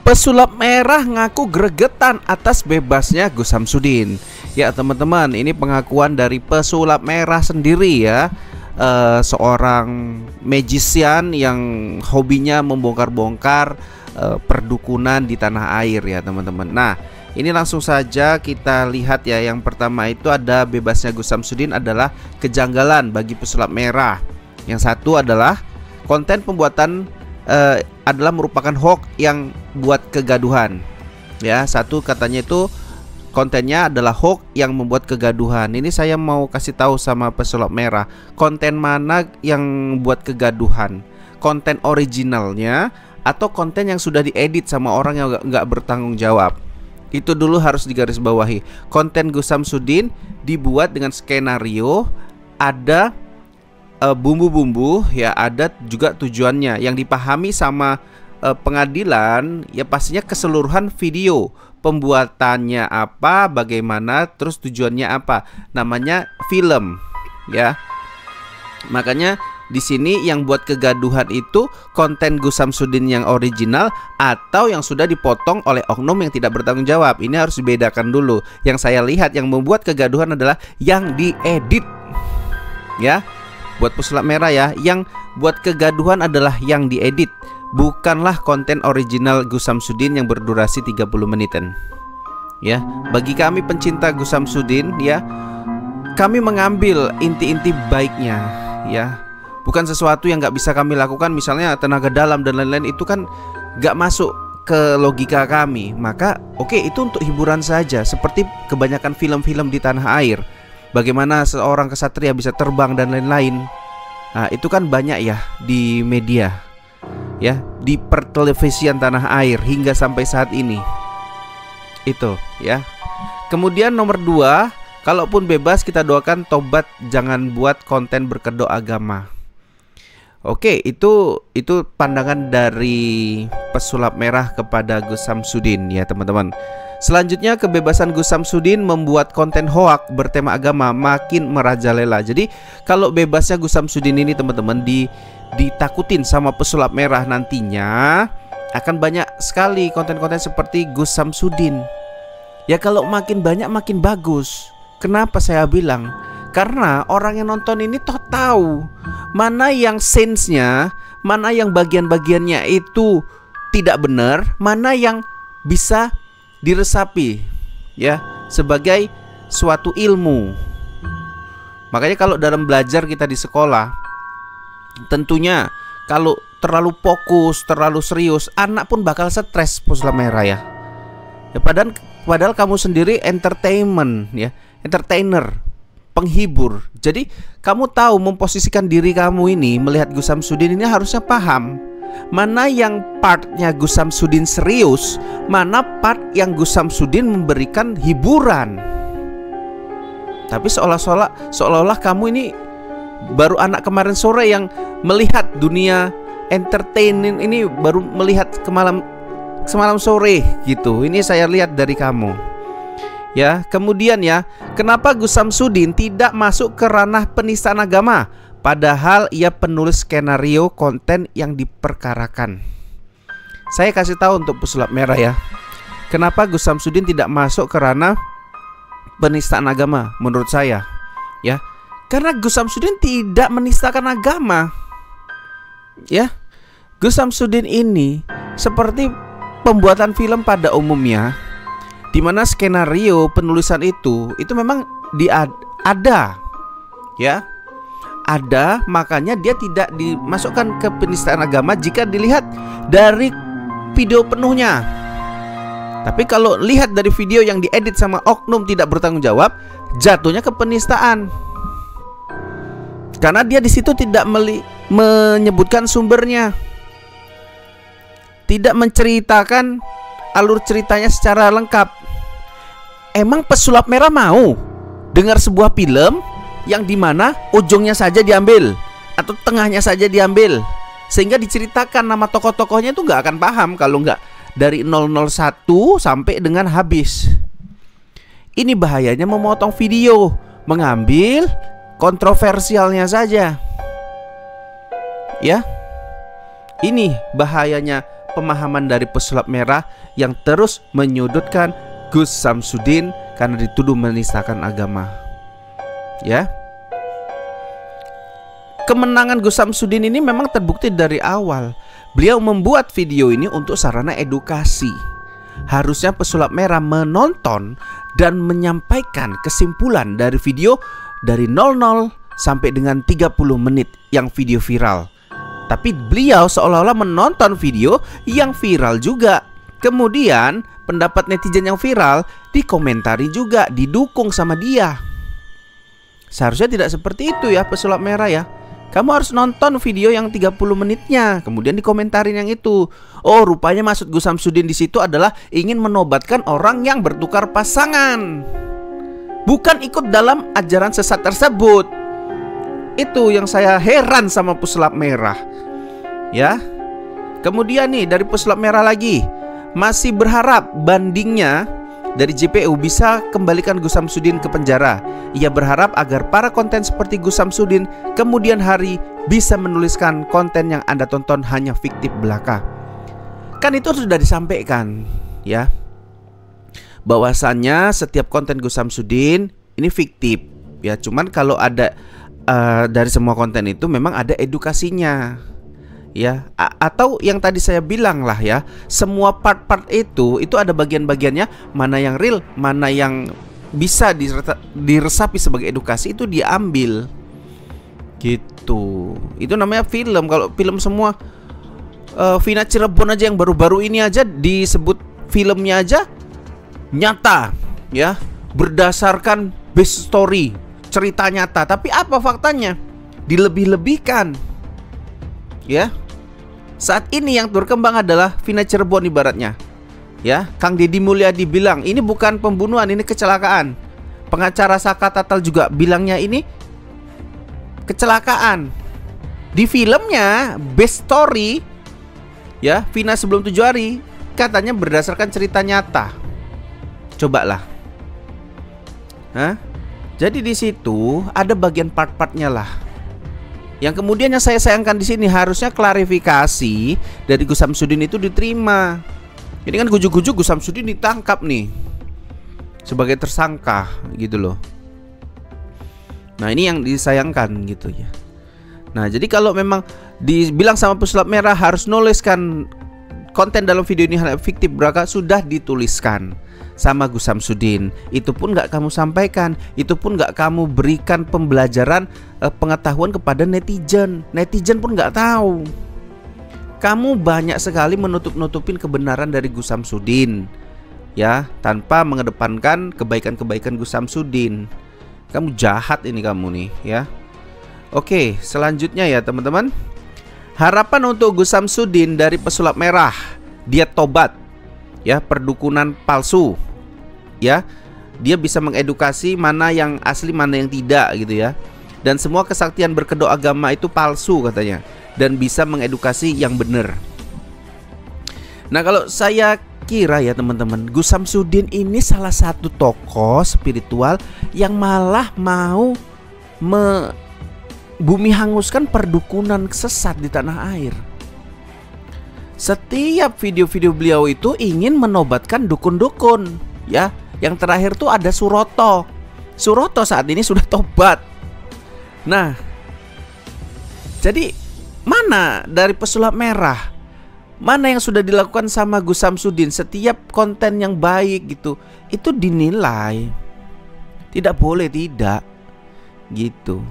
Pesulap merah ngaku gregetan atas bebasnya Gus Samsudin. Ya teman-teman, ini pengakuan dari pesulap merah sendiri ya. Seorang magician yang hobinya membongkar-bongkar perdukunan di tanah air ya teman-teman. Nah, ini langsung saja kita lihat ya. Yang pertama itu ada bebasnya Gus Samsudin adalah kejanggalan bagi pesulap merah. Yang satu adalah konten pembuatan adalah merupakan hoax yang buat kegaduhan. Ya, satu katanya itu kontennya adalah hoax yang membuat kegaduhan. Ini saya mau kasih tahu sama pesulap merah, konten mana yang buat kegaduhan? Konten originalnya atau konten yang sudah diedit sama orang yang nggak bertanggung jawab? Itu dulu harus digarisbawahi. Konten Gus Samsudin dibuat dengan skenario, ada bumbu-bumbu ya, ada juga tujuannya yang dipahami sama pengadilan ya, pastinya keseluruhan video pembuatannya apa, bagaimana, terus tujuannya apa, namanya film ya. Makanya di sini yang buat kegaduhan itu konten Gus Samsudin yang original atau yang sudah dipotong oleh oknum yang tidak bertanggung jawab. Ini harus dibedakan dulu. Yang saya lihat yang membuat kegaduhan adalah yang diedit ya. Buat pesulap merah ya, yang buat kegaduhan adalah yang diedit, bukanlah konten original Gus Samsudin yang berdurasi 30 menitan. Ya, bagi kami pencinta Gus Samsudin ya, kami mengambil inti-inti baiknya ya. Bukan sesuatu yang nggak bisa kami lakukan, misalnya tenaga dalam dan lain-lain, itu kan nggak masuk ke logika kami. Maka oke, itu untuk hiburan saja, seperti kebanyakan film-film di tanah air. Bagaimana seorang kesatria bisa terbang dan lain-lain. Nah, itu kan banyak ya di media ya, di pertelevisian tanah air hingga sampai saat ini. Itu ya. Kemudian nomor 2, kalaupun bebas kita doakan tobat, jangan buat konten berkedok agama. Oke, itu pandangan dari pesulap merah kepada Gus Samsudin ya teman-teman. Selanjutnya, kebebasan Gus Samsudin membuat konten hoak bertema agama makin merajalela. Jadi kalau bebasnya Gus Samsudin ini teman-teman ditakutin sama pesulap merah, nantinya akan banyak sekali konten-konten seperti Gus Samsudin. Ya kalau makin banyak makin bagus. Kenapa saya bilang? Karena orang yang nonton ini toh tahu mana yang scenes-nya, mana yang bagian-bagiannya itu tidak benar, mana yang bisa diresapi ya sebagai suatu ilmu. Makanya kalau dalam belajar kita di sekolah, tentunya kalau terlalu fokus, terlalu serius, anak pun bakal stres pesulap merah ya. Padahal kamu sendiri entertainment ya, entertainer, penghibur. Jadi kamu tahu memposisikan diri kamu ini melihat Gus Samsudin ini harusnya paham mana yang partnya Gus Samsudin serius, mana part yang Gus Samsudin memberikan hiburan. Tapi seolah-olah kamu ini baru anak kemarin sore yang melihat dunia entertainment ini, baru melihat semalam sore gitu. Ini saya lihat dari kamu ya. Kemudian ya, kenapa Gus Samsudin tidak masuk ke ranah penistaan agama? Padahal ia penulis skenario konten yang diperkarakan. Saya kasih tahu untuk pesulap merah ya, kenapa Gus Samsudin tidak masuk ke ranah penistaan agama menurut saya ya. Karena Gus Samsudin tidak menistakan agama ya. Gus Samsudin ini seperti pembuatan film pada umumnya, dimana skenario penulisan itu memang ada ya, ada, makanya dia tidak dimasukkan ke penistaan agama jika dilihat dari video penuhnya. Tapi kalau lihat dari video yang diedit sama oknum tidak bertanggung jawab, jatuhnya ke penistaan. Karena dia di situ tidak menyebutkan sumbernya, tidak menceritakan alur ceritanya secara lengkap. Emang pesulap merah mau dengar sebuah film yang dimana ujungnya saja diambil atau tengahnya saja diambil, sehingga diceritakan nama tokoh-tokohnya itu nggak akan paham kalau nggak dari 001 sampai dengan habis. Ini bahayanya memotong video, mengambil kontroversialnya saja ya. Ini bahayanya pemahaman dari pesulap merah yang terus menyudutkan Gus Samsudin karena dituduh menistakan agama. Ya. Kemenangan Gus Samsudin ini memang terbukti dari awal. Beliau membuat video ini untuk sarana edukasi. Harusnya pesulap merah menonton dan menyampaikan kesimpulan dari video dari 00 sampai dengan 30 menit yang video viral. Tapi beliau seolah-olah menonton video yang viral juga. Kemudian pendapat netizen yang viral dikomentari juga, didukung sama dia. Seharusnya tidak seperti itu ya pesulap merah ya. Kamu harus nonton video yang 30 menitnya, kemudian dikomentarin yang itu. Oh, rupanya maksud Gus Samsudin di situ adalah ingin menobatkan orang yang bertukar pasangan, bukan ikut dalam ajaran sesat tersebut. Itu yang saya heran sama pesulap merah. Ya. Kemudian nih dari pesulap merah lagi, masih berharap bandingnya dari JPU bisa kembalikan Gus Samsudin ke penjara. Ia berharap agar para konten seperti Gus Samsudin kemudian hari bisa menuliskan konten yang Anda tonton hanya fiktif belaka. Kan itu sudah disampaikan ya, bahwasannya setiap konten Gus Samsudin ini fiktif ya. Cuman kalau ada dari semua konten itu memang ada edukasinya ya, atau yang tadi saya bilang lah ya, semua part-part itu ada bagian-bagiannya, mana yang real, mana yang bisa diresapi sebagai edukasi itu diambil gitu. Itu namanya film. Kalau film semua Vina Cirebon aja yang baru-baru ini aja disebut filmnya aja nyata ya, berdasarkan base story, cerita nyata. Tapi apa faktanya? Dilebih-lebihkan ya. Saat ini yang berkembang adalah Vina Cirebon ibaratnya ya. Kang Deddy Mulyadi bilang ini bukan pembunuhan, ini kecelakaan. Pengacara Saka Tatal juga bilangnya ini kecelakaan. Di filmnya best story ya, Vina sebelum 7 hari katanya berdasarkan cerita nyata. Cobalah. Hah? Jadi di situ ada bagian part-partnya lah. Yang kemudian yang saya sayangkan di sini, harusnya klarifikasi dari Gus Samsudin itu diterima. Ini kan gujuk-gujuk Gus Samsudin ditangkap nih sebagai tersangka gitu loh. Nah ini yang disayangkan gitu ya. Nah jadi kalau memang dibilang sama pesulap merah harus nuliskan konten dalam video ini hanya fiktif belaka, sudah dituliskan sama Gus Samsudin. Itu pun gak kamu sampaikan, itu pun gak kamu berikan pembelajaran pengetahuan kepada netizen. Netizen pun gak tahu. Kamu banyak sekali menutup-nutupin kebenaran dari Gus Samsudin ya, tanpa mengedepankan kebaikan-kebaikan Gus Samsudin. Kamu jahat ini kamu nih ya. Oke, selanjutnya ya teman-teman, harapan untuk Gus Samsudin dari pesulap merah, dia tobat ya, perdukunan palsu ya. Dia bisa mengedukasi mana yang asli mana yang tidak gitu ya. Dan semua kesaktian berkedok agama itu palsu katanya, dan bisa mengedukasi yang benar. Nah kalau saya kira ya teman-teman, Gus Samsudin ini salah satu tokoh spiritual yang malah mau bumi hanguskan perdukunan sesat di tanah air. Setiap video-video beliau itu ingin menobatkan dukun-dukun ya. Yang terakhir tuh ada Suroto. Suroto saat ini sudah tobat. Nah, jadi mana dari pesulap merah, mana yang sudah dilakukan sama Gus Samsudin? Setiap konten yang baik gitu, itu dinilai. Tidak boleh tidak gitu.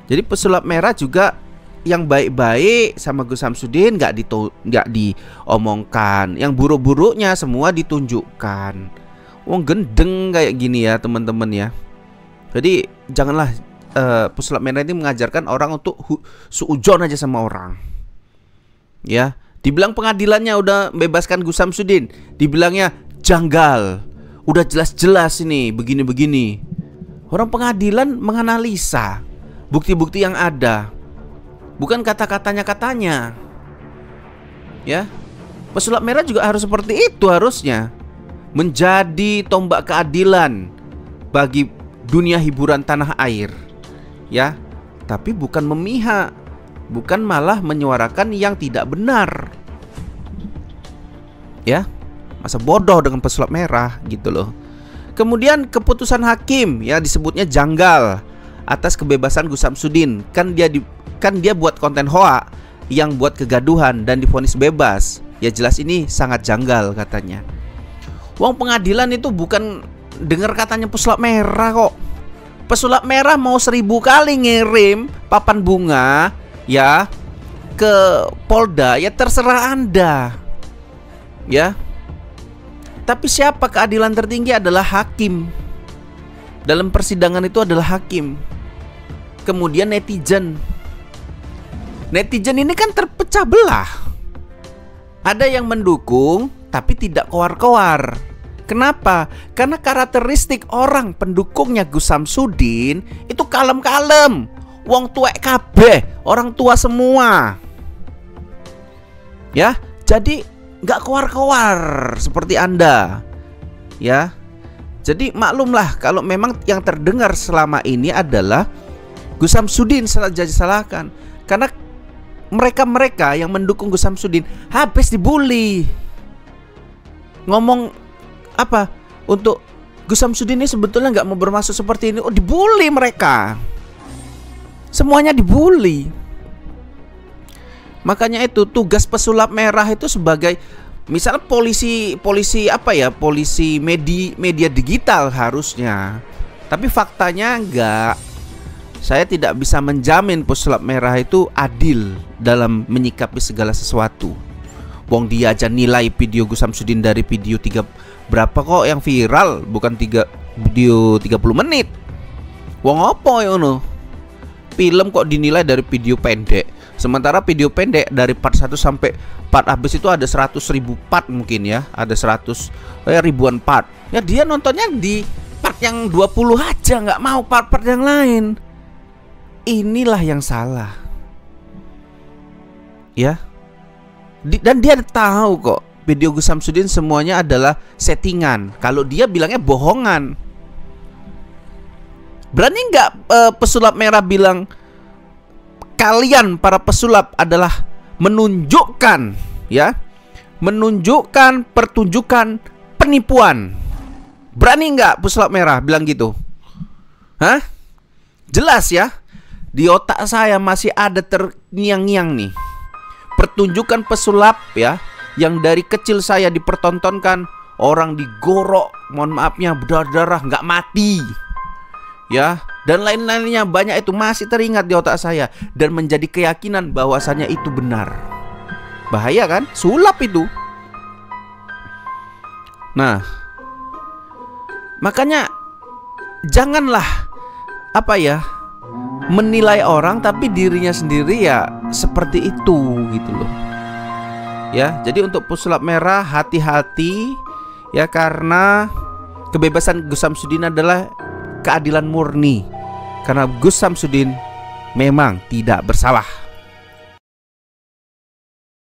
Jadi pesulap merah juga yang baik-baik sama Gus Samsudin nggak diomongkan, yang buruk-buruknya semua ditunjukkan. Wong gendeng kayak gini ya teman-teman ya. Jadi janganlah pesulap merah ini mengajarkan orang untuk suujon aja sama orang. Ya, dibilang pengadilannya udah bebaskan Gus Samsudin, dibilangnya janggal. Udah jelas-jelas ini begini-begini. Orang pengadilan menganalisa bukti-bukti yang ada, bukan kata-katanya. Ya, pesulap merah juga harus seperti itu harusnya. Menjadi tombak keadilan bagi dunia hiburan tanah air. Ya, tapi bukan memihak, bukan malah menyuarakan yang tidak benar. Ya, masa bodoh dengan pesulap merah gitu loh. Kemudian keputusan hakim ya disebutnya janggal atas kebebasan Gus Samsudin. Kan dia buat konten hoa yang buat kegaduhan dan divonis bebas. Ya jelas ini sangat janggal katanya. Wong pengadilan itu bukan dengar katanya pesulap merah kok. Pesulap merah mau 1000 kali ngirim papan bunga ya ke Polda, ya terserah Anda. Ya. Tapi siapa keadilan tertinggi adalah hakim. Dalam persidangan itu adalah hakim. Kemudian netizen. Netizen ini kan terpecah belah. Ada yang mendukung tapi tidak koar-koar. Kenapa? Karena karakteristik orang pendukungnya Gus Samsudin itu kalem-kalem. Wong tuwek kabeh, orang tua semua. Ya, jadi nggak koar-koar seperti Anda. Ya. Jadi maklumlah kalau memang yang terdengar selama ini adalah Gus Samsudin saja disalahkan. Karena mereka yang mendukung Gus Samsudin habis dibully. Ngomong apa? Untuk Gus Samsudin ini sebetulnya nggak mau bermaksud seperti ini. Oh, dibully mereka. Semuanya dibully. Makanya itu tugas pesulap merah itu sebagai misalnya polisi apa ya? Polisi media digital harusnya. Tapi faktanya enggak. Saya tidak bisa menjamin pesulap merah itu adil dalam menyikapi segala sesuatu. Wong dia aja nilai video Gus Samsudin dari video berapa kok yang viral, bukan video 30 menit. Wong opo ya ono? Film kok dinilai dari video pendek. Sementara video pendek dari part 1 sampai part habis itu ada 100.000 part mungkin ya. Ada 100 ribuan part. Ya dia nontonnya di part yang 20 aja, nggak mau part-part yang lain. Inilah yang salah. Ya. Dan dia tahu kok video Gus Samsudin semuanya adalah settingan. Kalau dia bilangnya bohongan. Berani nggak pesulap merah bilang kalian para pesulap adalah menunjukkan ya, menunjukkan pertunjukan penipuan? Berani nggak pesulap merah bilang gitu? Hah? Jelas ya, di otak saya masih ada terngiang-ngiang nih pertunjukan pesulap ya, yang dari kecil saya dipertontonkan orang digorok, mohon maafnya berdarah-darah nggak mati ya, dan lain-lainnya banyak itu masih teringat di otak saya dan menjadi keyakinan bahwasannya itu benar. Bahaya kan? Sulap itu. Nah, makanya janganlah apa ya, menilai orang tapi dirinya sendiri ya seperti itu gitu loh. Ya, jadi untuk pesulap merah hati-hati ya, karena kebebasan Gus Samsudin adalah keadilan murni. Karena Gus Samsudin memang tidak bersalah.